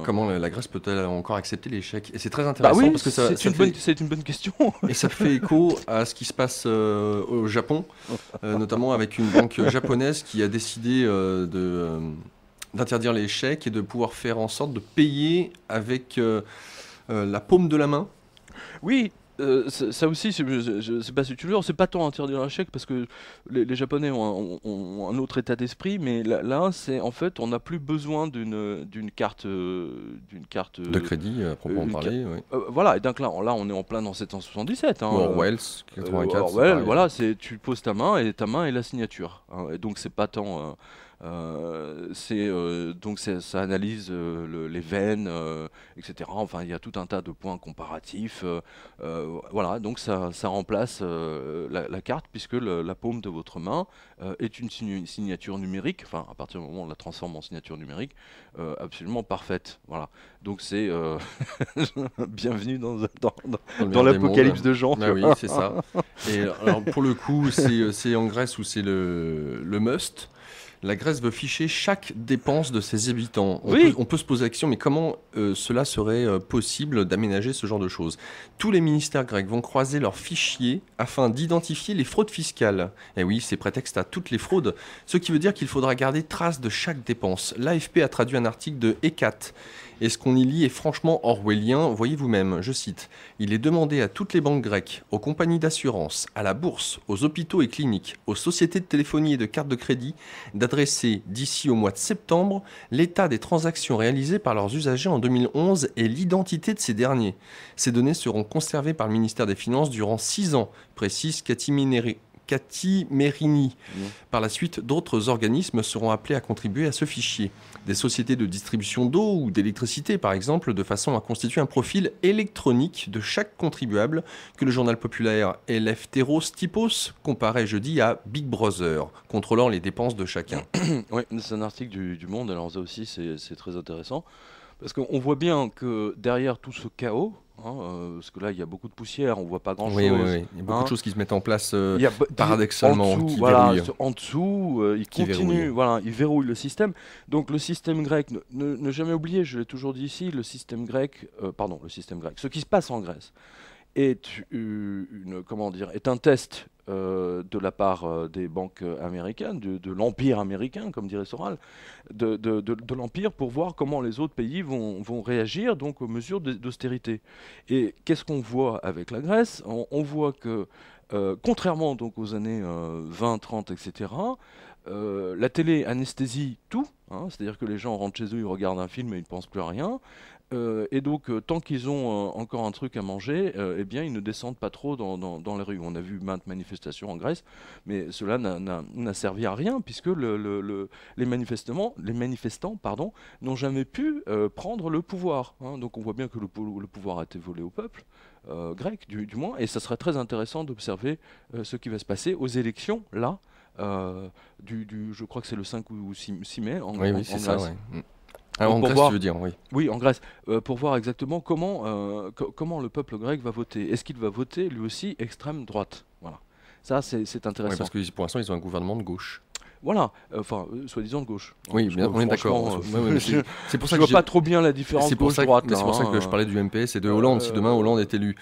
Comment la Grèce peut-elle encore accepter l'échec? Et c'est très Bah intéressant oui, parce que c'est une bonne question. et ça fait écho à ce qui se passe au Japon, notamment avec une banque japonaise qui a décidé d'interdire les chèques et de pouvoir faire en sorte de payer avec la paume de la main. Oui, ça aussi, je sais pas si tu le vois, c'est pas tant interdire un chèque parce que les Japonais ont un autre état d'esprit, mais là, c'est en fait, on n'a plus besoin De crédit, à proprement une carte. parler, oui. Voilà, et donc là, on est en plein dans 777. Ou Orwell, 84, c'est Orwell, pareil. voilà, tu poses ta main et ta main est la signature, hein. Et donc c'est pas tant, ça analyse les veines, etc. Enfin, il y a tout un tas de points comparatifs. Voilà, donc ça remplace la carte puisque la paume de votre main est une signature numérique. Enfin, à partir du moment où on la transforme en signature numérique, absolument parfaite. Voilà. Donc c'est bienvenue Dans le dans meilleur des mondes. l'apocalypse de Jean, tu Bah oui, vois. c'est ça. Et alors pour le coup, c'est en Grèce où c'est le must. La Grèce veut ficher chaque dépense de ses habitants. Oui. On peut se poser la question, mais comment cela serait possible d'aménager ce genre de choses? Tous les ministères grecs vont croiser leurs fichiers afin d'identifier les fraudes fiscales. Et oui, c'est prétexte à toutes les fraudes, ce qui veut dire qu'il faudra garder trace de chaque dépense. L'AFP a traduit un article de Ecat. Et ce qu'on y lit est franchement orwellien, voyez vous-même, je cite. Il est demandé à toutes les banques grecques, aux compagnies d'assurance, à la bourse, aux hôpitaux et cliniques, aux sociétés de téléphonie et de cartes de crédit d'adresser d'ici au mois de septembre l'état des transactions réalisées par leurs usagers en 2011 et l'identité de ces derniers. Ces données seront conservées par le ministère des Finances durant 6 ans, précise Cathy Merini. Par la suite, d'autres organismes seront appelés à contribuer à ce fichier. Des sociétés de distribution d'eau ou d'électricité, par exemple, de façon à constituer un profil électronique de chaque contribuable que le journal populaire Eleftheros Typos comparait jeudi à Big Brother, contrôlant les dépenses de chacun. Oui, c'est un article du Monde, alors ça aussi c'est très intéressant, parce qu'on voit bien que derrière tout ce chaos, hein, parce que là il y a beaucoup de poussière, on voit pas Oui, oui, grand-chose, oui. Il y a beaucoup de hein. choses qui se mettent en place Il y a en paradoxalement, dessous, qui voilà, verrouillent. en dessous, il Qui continue, verrouillent. voilà, il verrouille le système. Donc le système grec, ne jamais oublier, je l'ai toujours dit ici, le système grec, ce qui se passe en Grèce comment dire, est un test de la part des banques américaines, de l'empire américain, comme dirait Soral, de l'empire pour voir comment les autres pays vont réagir donc aux mesures d'austérité. Et qu'est-ce qu'on voit avec la Grèce? On voit que contrairement donc aux années 20, 30, etc., la télé anesthésie tout, hein, c'est-à-dire que les gens rentrent chez eux, ils regardent un film et ils ne pensent plus à rien. Et donc, tant qu'ils ont encore un truc à manger, eh bien, ils ne descendent pas trop dans les rues. On a vu maintes manifestations en Grèce, mais cela n'a servi à rien, puisque les manifestants pardon, n'ont jamais pu prendre le pouvoir, hein. Donc, on voit bien que le pouvoir a été volé au peuple grec, du moins, et ça serait très intéressant d'observer ce qui va se passer aux élections, là, je crois que c'est le 5 ou 6 mai Oui, oui, en c'est ça, Grèce. ouais. Ah, en Pour Grèce, tu voir, veux dire, oui. oui, en Grèce, pour voir exactement comment le peuple grec va voter. Est-ce qu'il va voter lui aussi extrême droite? Voilà. Ça, c'est Oui, intéressant. parce que pour l'instant, ils ont un gouvernement de gauche. Voilà, enfin, soi-disant de gauche, hein, Oui, parce bien, que on est d'accord. franchement, Ouais, ouais, mais c'est pour je ça que vois pas trop bien la différence c'est pour ça gauche-droite, mais là, c'est pour ça que je hein. parlais du MPS et de Hollande. Si demain Hollande est élu,